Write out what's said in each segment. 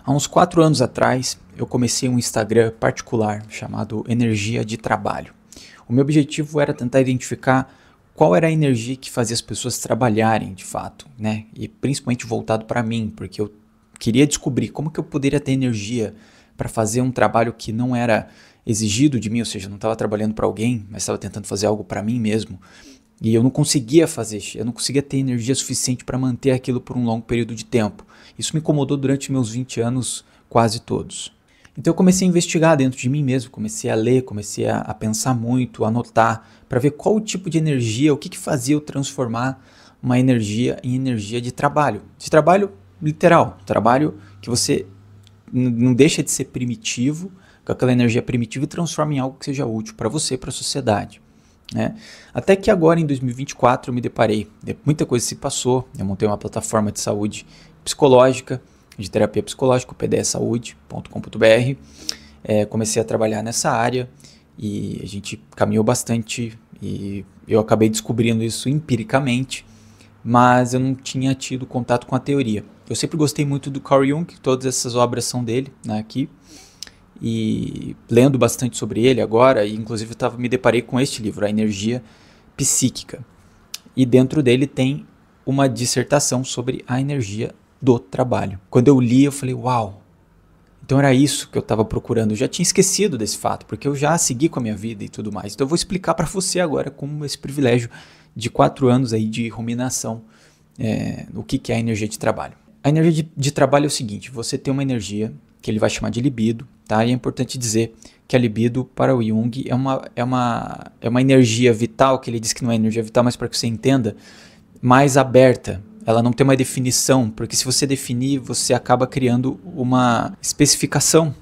Há uns 4 anos atrás, eu comecei um Instagram particular chamado Energia de Trabalho. O meu objetivo era tentar identificar qual era a energia que fazia as pessoas trabalharem de fato, né? E principalmente voltado para mim, porque eu queria descobrir como que eu poderia ter energia para fazer um trabalho que não era exigido de mim, ou seja, eu não estava trabalhando para alguém, mas estava tentando fazer algo para mim mesmo. E eu não conseguia fazer, eu não conseguia ter energia suficiente para manter aquilo por um longo período de tempo. Isso me incomodou durante meus 20 anos, quase todos. Então eu comecei a investigar dentro de mim mesmo, comecei a ler, comecei a pensar muito, a anotar, para ver qual o tipo de energia, o que fazia eu transformar uma energia em energia de trabalho. De trabalho literal, trabalho que você não deixa de ser primitivo, com aquela energia primitiva e transforma em algo que seja útil para você, para a sociedade. Né? Até que agora em 2024 eu me deparei, muita coisa se passou, eu montei uma plataforma de saúde psicológica, de terapia psicológica, o pdsaude.com.br, comecei a trabalhar nessa área e a gente caminhou bastante e eu acabei descobrindo isso empiricamente, mas eu não tinha tido contato com a teoria. Eu sempre gostei muito do Carl Jung, todas essas obras são dele, né, aqui, e lendo bastante sobre ele agora, e inclusive me deparei com este livro, A Energia Psíquica, e dentro dele tem uma dissertação sobre a energia do trabalho. Quando eu li, eu falei, uau, então era isso que eu estava procurando. Eu já tinha esquecido desse fato, porque eu já segui com a minha vida e tudo mais. Então eu vou explicar para você agora como esse privilégio de 4 anos aí de ruminação, o que é a energia de trabalho. A energia de trabalho é o seguinte, você tem uma energia que ele vai chamar de libido, tá? E é importante dizer que a libido para o Jung é uma energia vital, que ele diz que não é energia vital, mas para que você entenda, mais aberta. Ela não tem uma definição, porque se você definir, você acaba criando uma especificação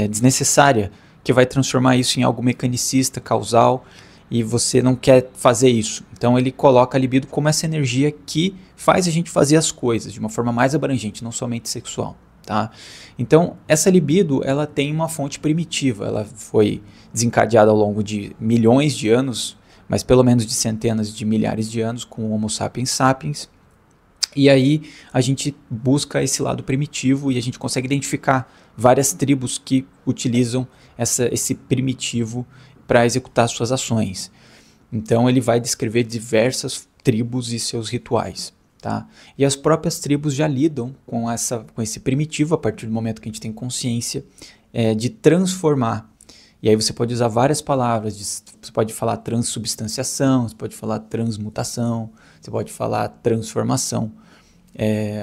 desnecessária, que vai transformar isso em algo mecanicista, causal, e você não quer fazer isso. Então ele coloca a libido como essa energia que faz a gente fazer as coisas de uma forma mais abrangente, não somente sexual. Tá? Então essa libido ela tem uma fonte primitiva, ela foi desencadeada ao longo de milhões de anos, mas pelo menos de centenas de milhares de anos com o Homo sapiens sapiens, e aí a gente busca esse lado primitivo e a gente consegue identificar várias tribos que utilizam esse primitivo para executar suas ações. Então ele vai descrever diversas tribos e seus rituais. Tá? E as próprias tribos já lidam com esse primitivo a partir do momento que a gente tem consciência de transformar. E aí você pode usar várias palavras, você pode falar transubstanciação, você pode falar transmutação, você pode falar transformação.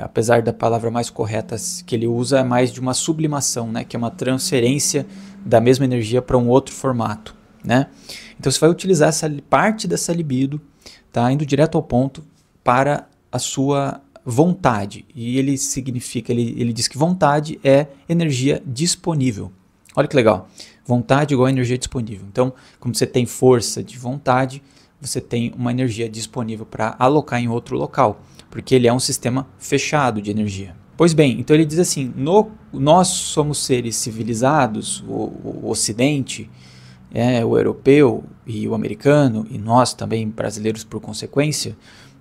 Apesar da palavra mais correta que ele usa é mais de uma sublimação, né? Que é uma transferência da mesma energia para um outro formato. Né? Então você vai utilizar essa parte dessa libido, tá? Indo direto ao ponto para a sua vontade, e ele diz que vontade é energia disponível. Olha que legal, vontade igual a energia disponível. Então, como você tem força de vontade, você tem uma energia disponível para alocar em outro local, porque ele é um sistema fechado de energia. Pois bem, então ele diz assim, nós somos seres civilizados, o Ocidente, o europeu e o americano, e nós também brasileiros por consequência,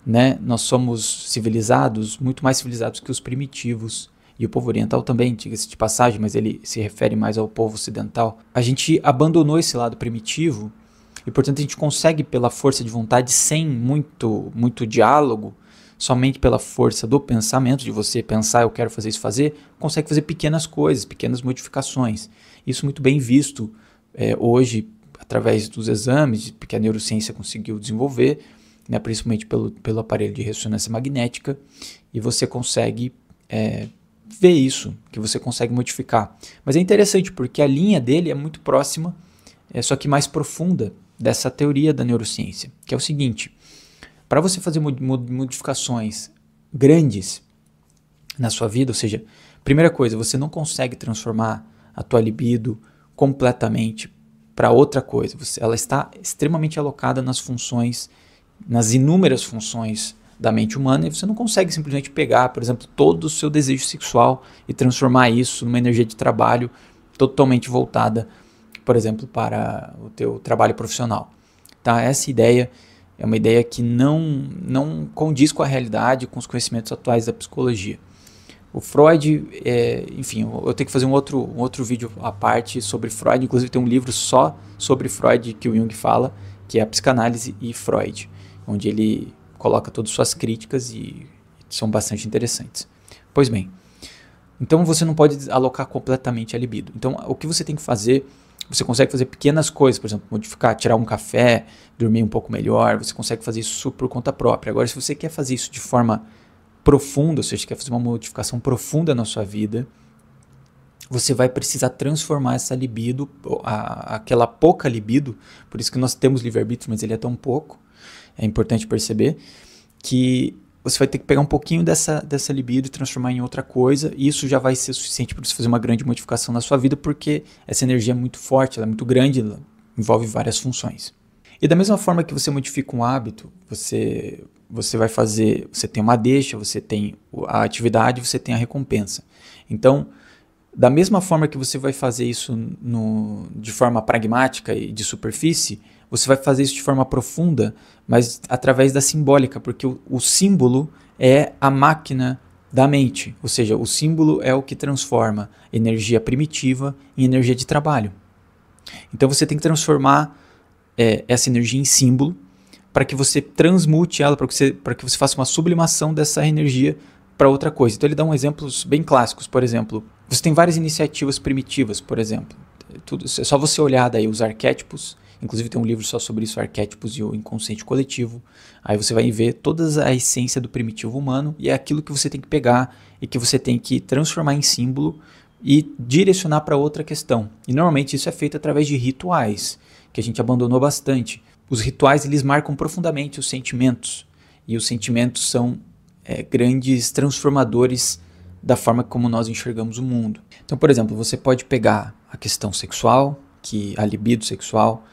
né? Nós somos civilizados, muito mais civilizados que os primitivos, e o povo oriental também, diga-se de passagem, mas ele se refere mais ao povo ocidental. A gente abandonou esse lado primitivo e, portanto, a gente consegue, pela força de vontade, sem muito diálogo, somente pela força do pensamento, de você pensar, eu quero fazer isso, consegue fazer pequenas coisas, pequenas modificações. Isso muito bem visto hoje, através dos exames que a neurociência conseguiu desenvolver, né, principalmente pelo aparelho de ressonância magnética, e você consegue ver isso, que você consegue modificar. Mas é interessante porque a linha dele é muito próxima, só que mais profunda, dessa teoria da neurociência, que é o seguinte, para você fazer modificações grandes na sua vida, ou seja, primeira coisa, você não consegue transformar a tua libido completamente para outra coisa, ela está extremamente alocada nas inúmeras funções da mente humana, e você não consegue simplesmente pegar, por exemplo, todo o seu desejo sexual e transformar isso numa energia de trabalho totalmente voltada, por exemplo, para o teu trabalho profissional. Tá? Essa ideia é uma ideia que não condiz com a realidade, com os conhecimentos atuais da psicologia. O Freud, enfim, eu tenho que fazer um outro vídeo à parte sobre Freud. Inclusive tem um livro só sobre Freud que o Jung fala, que é a Psicanálise e Freud, onde ele coloca todas as suas críticas e são bastante interessantes. Pois bem, então você não pode alocar completamente a libido. Então o que você tem que fazer, você consegue fazer pequenas coisas, por exemplo, modificar, tirar um café, dormir um pouco melhor, você consegue fazer isso por conta própria. Agora, se você quer fazer isso de forma profunda, ou seja, quer fazer uma modificação profunda na sua vida, você vai precisar transformar essa libido, aquela pouca libido, por isso que nós temos livre-arbítrio, mas ele é tão pouco, é importante perceber, que você vai ter que pegar um pouquinho dessa libido e transformar em outra coisa, e isso já vai ser suficiente para você fazer uma grande modificação na sua vida, porque essa energia é muito forte, ela é muito grande, ela envolve várias funções. E da mesma forma que você modifica um hábito, você vai fazer, você tem uma deixa, você tem a atividade, você tem a recompensa. Então, da mesma forma que você vai fazer isso de forma pragmática e de superfície, você vai fazer isso de forma profunda, mas através da simbólica, porque o símbolo é a máquina da mente, ou seja, o símbolo é o que transforma energia primitiva em energia de trabalho. Então você tem que transformar essa energia em símbolo, para que você transmute ela, para que você faça uma sublimação dessa energia para outra coisa. Então ele dá exemplos bem clássicos, por exemplo, você tem várias iniciativas primitivas, por exemplo, é só você olhar daí os arquétipos, inclusive tem um livro só sobre isso, Arquétipos e o Inconsciente Coletivo, aí você vai ver toda a essência do primitivo humano, e é aquilo que você tem que pegar e que você tem que transformar em símbolo e direcionar para outra questão. E normalmente isso é feito através de rituais, que a gente abandonou bastante. Os rituais, eles marcam profundamente os sentimentos, e os sentimentos são grandes transformadores da forma como nós enxergamos o mundo. Então, por exemplo, você pode pegar a questão sexual, a libido sexual,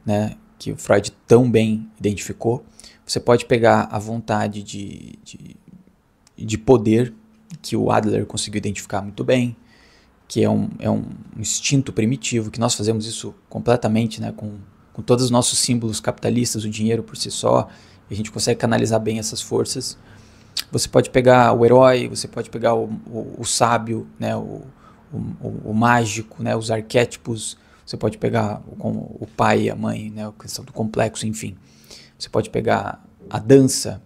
né, que o Freud tão bem identificou. Você pode pegar a vontade de poder, que o Adler conseguiu identificar muito bem, que é um instinto primitivo, que nós fazemos isso completamente, né, com todos os nossos símbolos capitalistas, o dinheiro por si só, a gente consegue canalizar bem essas forças. Você pode pegar o herói, você pode pegar o sábio, né, o mágico, né, os arquétipos, você pode pegar o pai e a mãe, né, a questão do complexo, enfim. Você pode pegar a dança,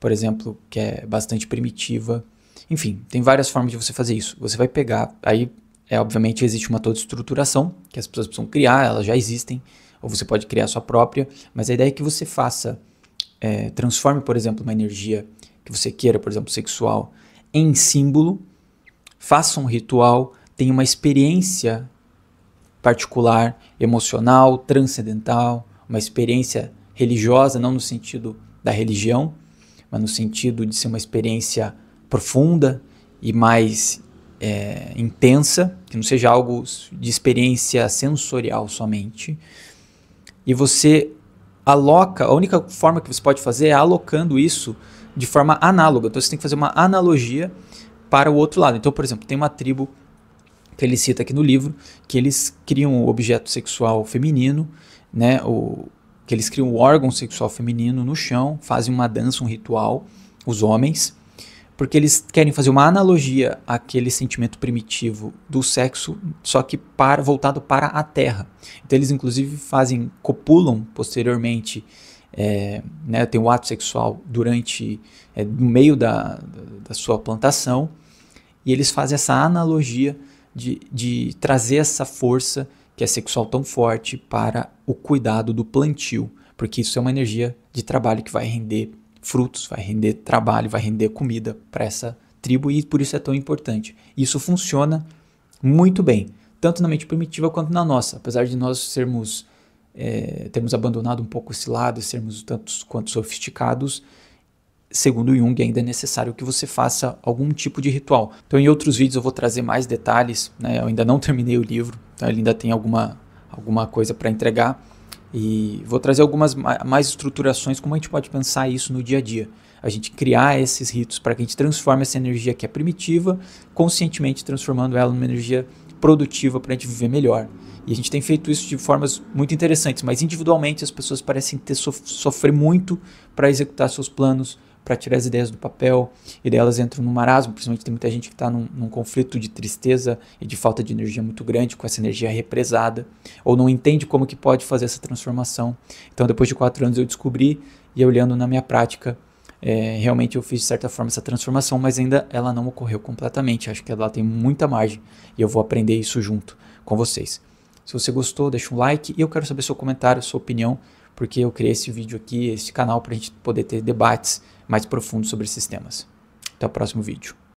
por exemplo, que é bastante primitiva. Enfim, tem várias formas de você fazer isso. Você vai pegar, aí obviamente existe uma toda estruturação que as pessoas precisam criar, elas já existem, ou você pode criar a sua própria, mas a ideia é que você faça, transforme, por exemplo, uma energia que você queira, por exemplo, sexual, em símbolo, faça um ritual, tenha uma experiência particular, emocional, transcendental, uma experiência religiosa, não no sentido da religião, mas no sentido de ser uma experiência profunda e mais intensa, que não seja algo de experiência sensorial somente. E você aloca, a única forma que você pode fazer é alocando isso de forma análoga. Então você tem que fazer uma analogia para o outro lado. Então, por exemplo, tem uma tribo que ele cita aqui no livro, que eles criam o objeto sexual feminino, né, que eles criam o órgão sexual feminino no chão, fazem uma dança, um ritual, os homens, porque eles querem fazer uma analogia àquele sentimento primitivo do sexo, só que voltado para a terra. Então eles inclusive copulam posteriormente, né, tem o ato sexual no meio da sua plantação, e eles fazem essa analogia de trazer essa força que é sexual tão forte para o cuidado do plantio, porque isso é uma energia de trabalho que vai render frutos, vai render trabalho, vai render comida para essa tribo, e por isso é tão importante. Isso funciona muito bem, tanto na mente primitiva quanto na nossa, apesar de nós termos abandonado um pouco esse lado e sermos tantos quanto sofisticados. Segundo Jung, ainda é necessário que você faça algum tipo de ritual. Então, em outros vídeos eu vou trazer mais detalhes, né? Eu ainda não terminei o livro, então ele ainda tem alguma coisa para entregar, e vou trazer algumas mais estruturações, como a gente pode pensar isso no dia a dia. A gente criar esses ritos para que a gente transforme essa energia que é primitiva, conscientemente transformando ela numa energia produtiva para a gente viver melhor. E a gente tem feito isso de formas muito interessantes, mas individualmente as pessoas parecem sofrer muito para executar seus planos, para tirar as ideias do papel, e daí elas entram num marasmo, principalmente tem muita gente que está num conflito de tristeza e de falta de energia muito grande, com essa energia represada, ou não entende como que pode fazer essa transformação. Então depois de 4 anos eu descobri, e olhando na minha prática, realmente eu fiz de certa forma essa transformação, mas ainda ela não ocorreu completamente. Acho que ela tem muita margem e eu vou aprender isso junto com vocês. Se você gostou, deixa um like e eu quero saber seu comentário, sua opinião, porque eu criei esse vídeo aqui, esse canal, para a gente poder ter debates mais profundos sobre esses temas. Até o próximo vídeo.